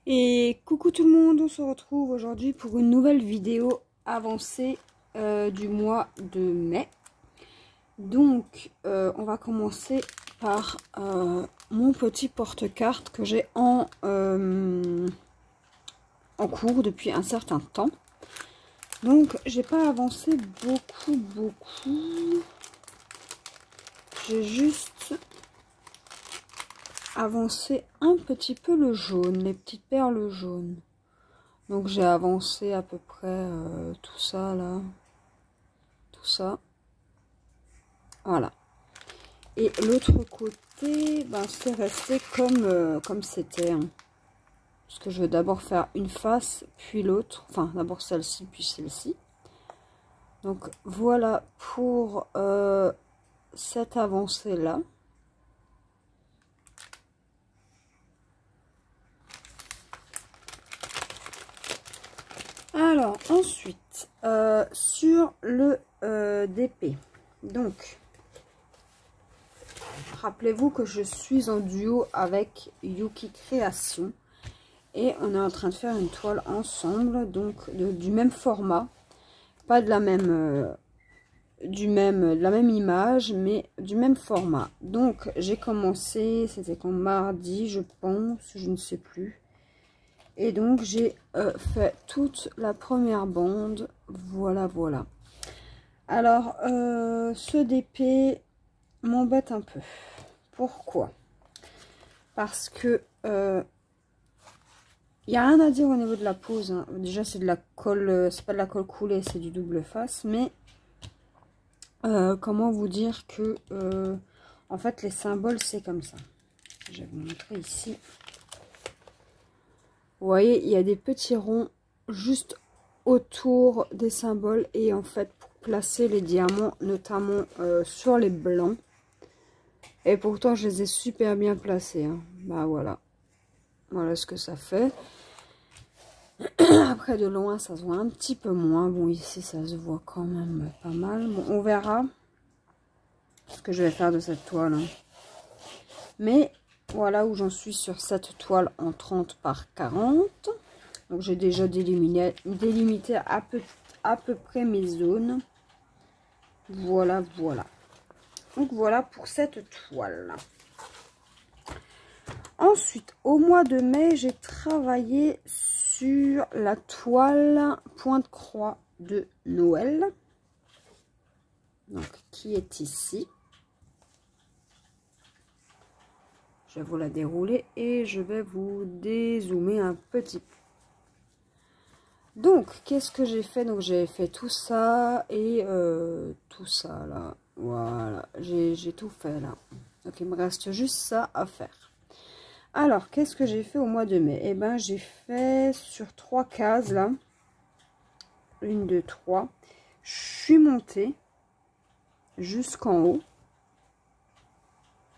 Et coucou tout le monde, on se retrouve aujourd'hui pour une nouvelle vidéo avancée du mois de mai. Donc on va commencer par mon petit porte-carte que j'ai en cours depuis un certain temps. Donc j'ai pas avancé beaucoup. J'ai juste avancé un petit peu le jaune, les petites perles jaunes. Donc j'ai avancé à peu près tout ça là, tout ça, voilà. Et l'autre côté, ben, c'est resté comme c'était, hein. Parce que je vais d'abord faire une face, puis l'autre, enfin d'abord celle-ci, puis celle-ci. Donc voilà pour cette avancée là. Alors ensuite sur le DP, donc rappelez-vous que je suis en duo avec Yuki Création et on est en train de faire une toile ensemble, donc du même format, pas de la même de la même image, mais du même format. Donc j'ai commencé, c'était quand mardi je pense, je ne sais plus. Et donc j'ai fait toute la première bande, voilà. Alors ce DP m'embête un peu. Pourquoi? Parce que il n'y a rien à dire au niveau de la pose, hein. Déjà c'est de la colle, c'est pas de la colle coulée, c'est du double face, mais comment vous dire que en fait les symboles c'est comme ça. Je vais vous montrer ici. Vous voyez, il y a des petits ronds juste autour des symboles. Et en fait, pour placer les diamants, notamment sur les blancs. Et pourtant, je les ai super bien placés, hein. Bah voilà. Voilà ce que ça fait. Après, de loin, ça se voit un petit peu moins. Bon, ici, ça se voit quand même pas mal. Bon, on verra ce que je vais faire de cette toile, hein. Mais voilà où j'en suis sur cette toile en 30 par 40. Donc j'ai déjà délimité à peu près mes zones. Voilà. Donc voilà pour cette toile. Ensuite, au mois de mai, j'ai travaillé sur la toile pointe-croix de Noël. Donc qui est ici. Je vais vous la dérouler et je vais vous dézoomer un petit peu. Donc, qu'est-ce que j'ai fait? Donc, j'ai fait tout ça et tout ça, là. Voilà, j'ai tout fait, là. Donc, il me reste juste ça à faire. Alors, qu'est-ce que j'ai fait au mois de mai? Eh ben, j'ai fait sur 3 cases, là. 1, 2, 3. Je suis montée jusqu'en haut.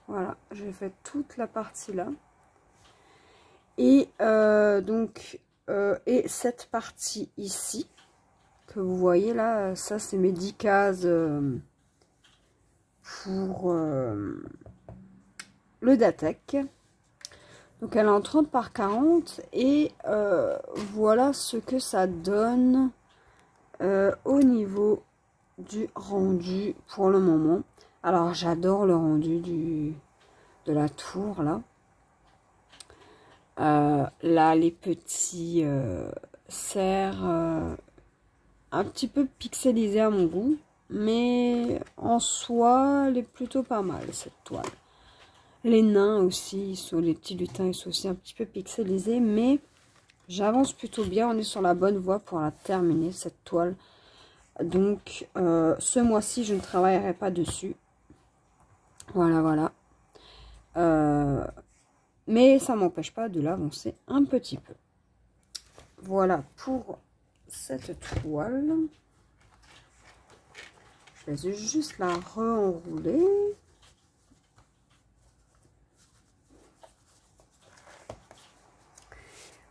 Voilà, j'ai fait toute la partie, là. Et donc... et cette partie ici que vous voyez là, ça c'est mes 10 cases pour le Datec. Donc elle est en 30 par 40 et voilà ce que ça donne au niveau du rendu pour le moment. Alors j'adore le rendu de la tour là. Là les petits serres un petit peu pixelisés à mon goût, mais en soi elle est plutôt pas mal cette toile. Les nains aussi, les petits lutins, ils sont aussi un petit peu pixelisés, mais j'avance plutôt bien, on est sur la bonne voie pour la terminer cette toile. Donc ce mois-ci je ne travaillerai pas dessus, voilà. Mais ça m'empêche pas de l'avancer un petit peu. Voilà pour cette toile. Je vais juste la re-enrouler.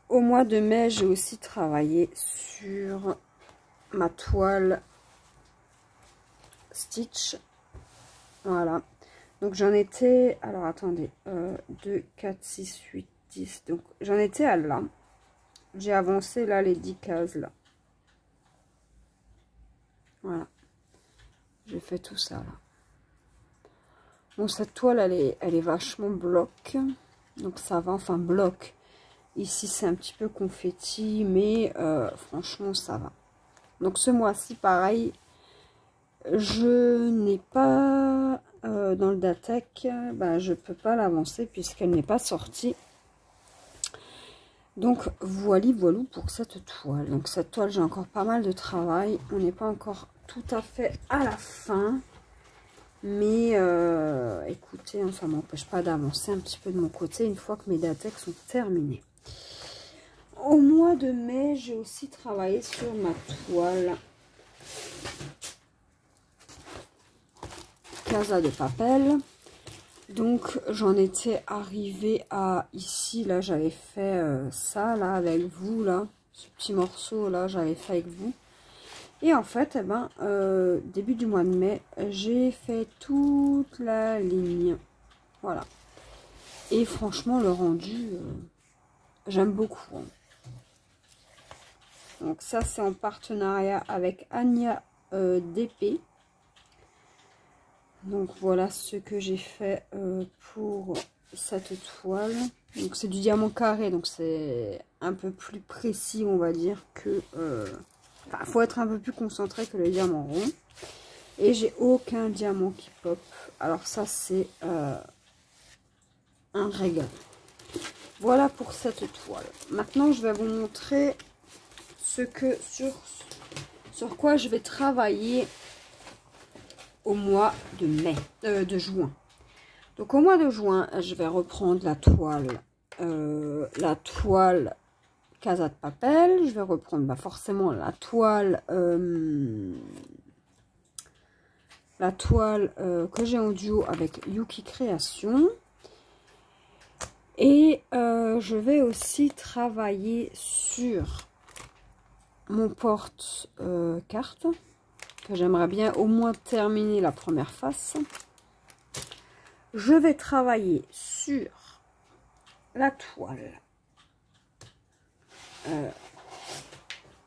Au mois de mai, j'ai aussi travaillé sur ma toile Stitch. Voilà. Donc j'en étais... Alors attendez. 2, 4, 6, 8, 10. Donc j'en étais à là. j'ai avancé là les 10 cases là. Voilà. J'ai fait tout ça là. Bon, cette toile, elle est vachement bloc. Donc ça va, enfin bloc. Ici, c'est un petit peu confetti, mais franchement, ça va. Donc ce mois-ci, pareil, je n'ai pas dans le Datec, ben, je peux pas l'avancer puisqu'elle n'est pas sortie. Donc voilà pour cette toile. Donc cette toile, j'ai encore pas mal de travail. On n'est pas encore tout à fait à la fin. Mais écoutez, hein, ça ne m'empêche pas d'avancer un petit peu de mon côté une fois que mes Datec sont terminés. Au mois de mai, j'ai aussi travaillé sur ma toile Casa de Papel. Donc j'en étais arrivée à ici, là j'avais fait ça là avec vous, là ce petit morceau là j'avais fait avec vous. Et en fait, eh ben, début du mois de mai, j'ai fait toute la ligne. Voilà. Et franchement, le rendu, j'aime beaucoup. Hein. Donc ça, c'est en partenariat avec Anya DP. Donc voilà ce que j'ai fait pour cette toile. Donc c'est du diamant carré, donc c'est un peu plus précis, on va dire, que... Enfin, faut être un peu plus concentré que le diamant rond. Et j'ai aucun diamant qui pop. Alors ça, c'est un régal. Voilà pour cette toile. Maintenant, je vais vous montrer sur quoi je vais travailler au mois de mai, de juin. Donc au mois de juin, je vais reprendre la toile Casa de Papel. Je vais reprendre forcément la toile que j'ai en duo avec Yuki Création. Et je vais aussi travailler sur mon porte-carte, que j'aimerais bien au moins terminer la première face. Je vais travailler sur la toile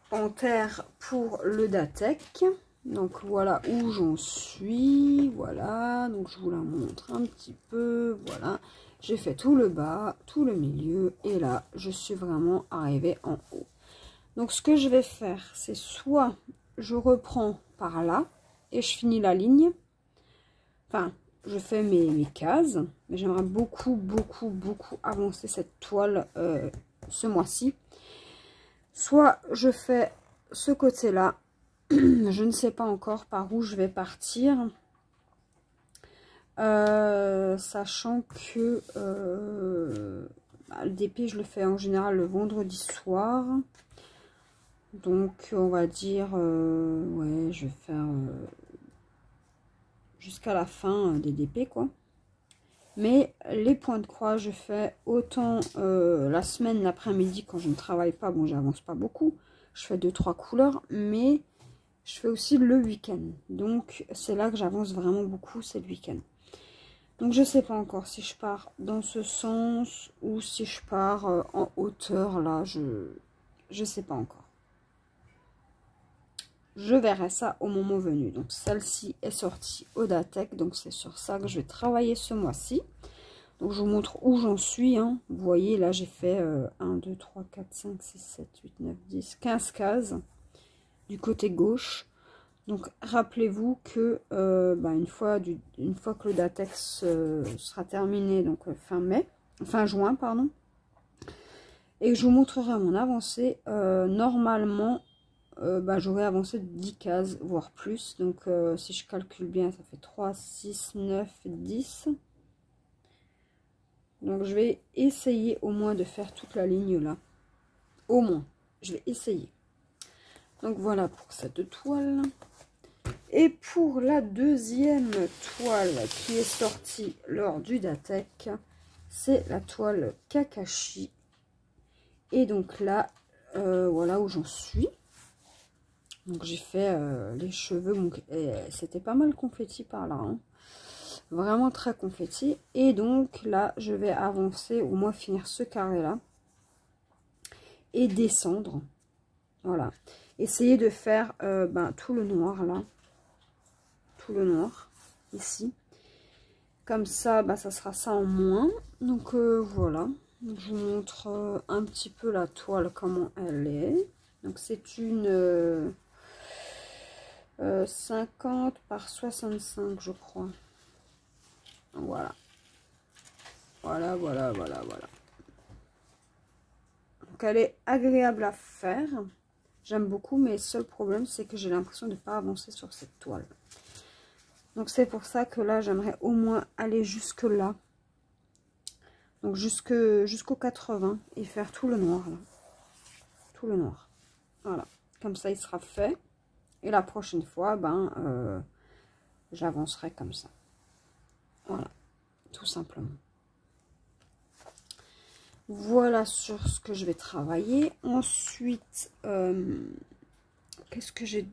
en terre pour le Datec. Donc voilà où j'en suis. Voilà, donc je vous la montre un petit peu. Voilà, j'ai fait tout le bas, tout le milieu. Et là, je suis vraiment arrivée en haut. Donc ce que je vais faire, c'est soit je reprends par là et je finis la ligne. Enfin, je fais mes cases. Mais j'aimerais beaucoup avancer cette toile ce mois-ci. Soit je fais ce côté-là. Je ne sais pas encore par où je vais partir. Sachant que le DP, je le fais en général le vendredi soir. Donc, on va dire, ouais, je vais faire jusqu'à la fin des DP, quoi. Mais les points de croix, je fais autant la semaine, l'après-midi, quand je ne travaille pas. Bon, j'avance pas beaucoup. Je fais 2-3 couleurs, mais je fais aussi le week-end. Donc, c'est là que j'avance vraiment beaucoup, c'est le week-end. Donc, je sais pas encore si je pars dans ce sens ou si je pars en hauteur, là. Je sais pas encore. Je verrai ça au moment venu. Donc, celle-ci est sortie au Datec. Donc, c'est sur ça que je vais travailler ce mois-ci. Donc, je vous montre où j'en suis. Hein. Vous voyez, là, j'ai fait 1, 2, 3, 4, 5, 6, 7, 8, 9, 10, 15 cases du côté gauche. Donc, rappelez-vous que une fois que le Datex sera terminé, donc fin juin, pardon, et que je vous montrerai mon avancée, normalement, j'aurai avancé de 10 cases, voire plus. Donc, si je calcule bien, ça fait 3, 6, 9, 10. Donc, je vais essayer au moins de faire toute la ligne là. Au moins, je vais essayer. Donc, voilà pour cette toile. Et pour la deuxième toile qui est sortie lors du Datec, c'est la toile Kakashi. Et donc là, voilà où j'en suis. Donc j'ai fait les cheveux, c'était pas mal confetti par là. Hein. Vraiment très confetti. Et donc là, je vais avancer, au moins finir ce carré là. et descendre. Voilà. Essayez de faire tout le noir là. Tout le noir ici. Comme ça, ça sera ça en moins. Donc voilà. Donc, je vous montre un petit peu la toile, comment elle est. Donc c'est une 50 par 65, je crois. Voilà. Voilà. Donc elle est agréable à faire. J'aime beaucoup, mais le seul problème, c'est que j'ai l'impression de ne pas avancer sur cette toile. Donc c'est pour ça que là, j'aimerais au moins aller jusque là. Donc jusqu'au 80 et faire tout le noir là. Tout le noir. Voilà. Comme ça, il sera fait. Et la prochaine fois, j'avancerai comme ça. Voilà. Tout simplement. Voilà sur ce que je vais travailler. Ensuite, qu'est-ce que j'ai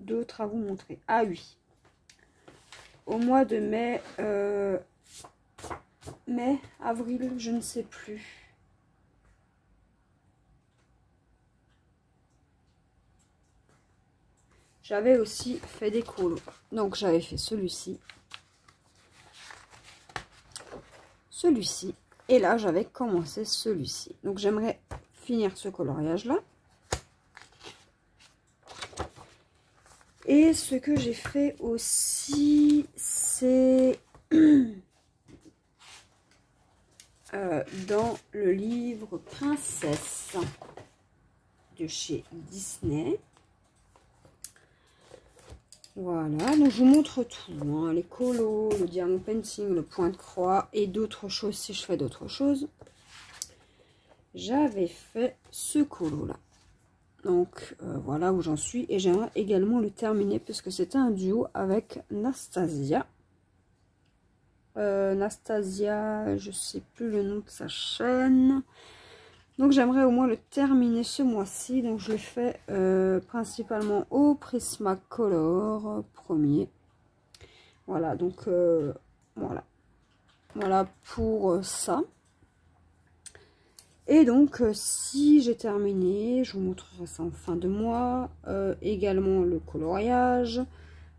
d'autre à vous montrer? Ah oui. Au mois de mai, avril, je ne sais plus. J'avais aussi fait des colos. Donc j'avais fait celui-ci. Celui-ci. Et là, j'avais commencé celui-ci. Donc j'aimerais finir ce coloriage-là. Et ce que j'ai fait aussi, c'est dans le livre Princesse de chez Disney. Voilà, donc je vous montre tout, hein, les colos, le diamant painting, le point de croix et d'autres choses si je fais d'autres choses. J'avais fait ce colo là. Donc voilà où j'en suis et j'aimerais également le terminer puisque c'était un duo avec Nastasia. Nastasia, je sais plus le nom de sa chaîne. Donc j'aimerais au moins le terminer ce mois-ci. Donc je le fais principalement au Prismacolor premier. Voilà, donc voilà pour ça. Et donc si j'ai terminé, je vous montrerai ça en fin de mois. Également le coloriage,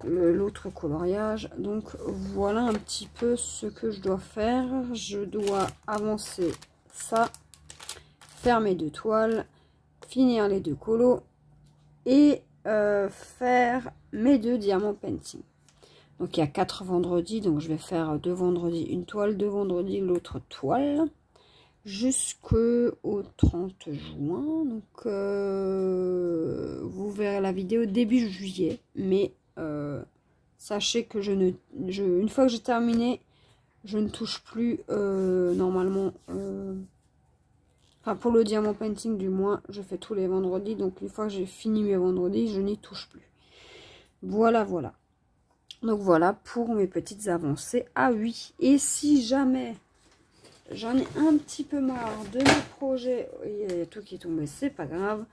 l'autre coloriage. Donc voilà un petit peu ce que je dois faire. Je dois avancer ça, faire mes 2 toiles, finir les 2 colos et faire mes 2 diamants painting. Donc il y a 4 vendredis, donc je vais faire 2 vendredis une toile, 2 vendredis l'autre toile, jusqu'au 30 juin. Donc vous verrez la vidéo début juillet, mais sachez que une fois que j'ai terminé, je ne touche plus normalement. Enfin, pour le diamant painting, du moins, je fais tous les vendredis. Donc, une fois que j'ai fini mes vendredis, je n'y touche plus. Voilà. Donc, voilà pour mes petites avancées. Ah oui, et si jamais j'en ai un petit peu marre de mes projets, il y a tout qui est tombé, c'est pas grave.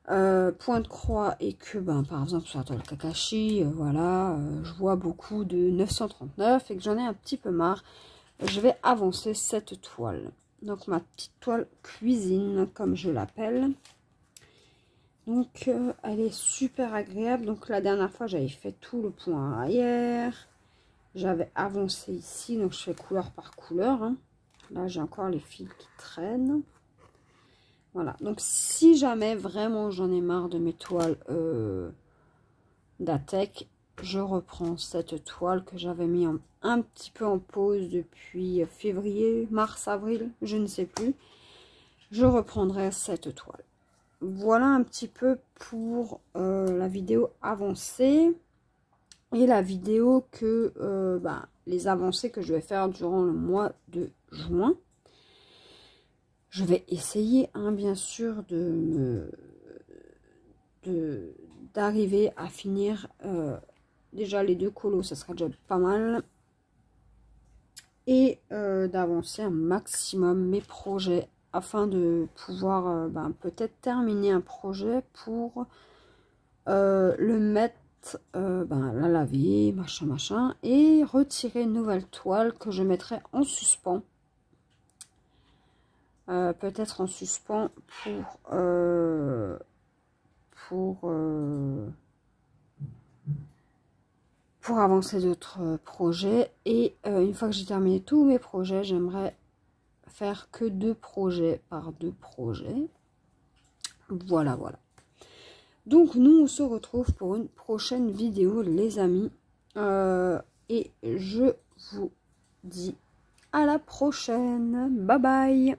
Point de croix et que, par exemple, sur la toile Kakashi, voilà, je vois beaucoup de 939 et que j'en ai un petit peu marre. Je vais avancer cette toile. Donc ma petite toile cuisine, comme je l'appelle. Donc elle est super agréable. Donc la dernière fois, j'avais fait tout le point arrière. J'avais avancé ici, donc je fais couleur par couleur. Hein. Là, j'ai encore les fils qui traînent. Voilà, donc si jamais vraiment j'en ai marre de mes toiles d'Atek, je reprends cette toile que j'avais mis un petit peu en pause depuis février, mars, avril, je ne sais plus. Je reprendrai cette toile. Voilà un petit peu pour la vidéo avancée et la vidéo que les avancées que je vais faire durant le mois de juin. Je vais essayer, bien sûr, d'arriver à finir déjà les 2 colos, ça sera déjà pas mal. Et d'avancer un maximum mes projets afin de pouvoir peut-être terminer un projet pour le mettre, la laver, machin, et retirer une nouvelle toile que je mettrai en suspens. peut-être en suspens pour avancer d'autres projets. Et une fois que j'ai terminé tous mes projets, j'aimerais faire que 2 projets par 2 projets. Voilà, voilà. Donc, nous, on se retrouve pour une prochaine vidéo, les amis. Et je vous dis à la prochaine. Bye bye.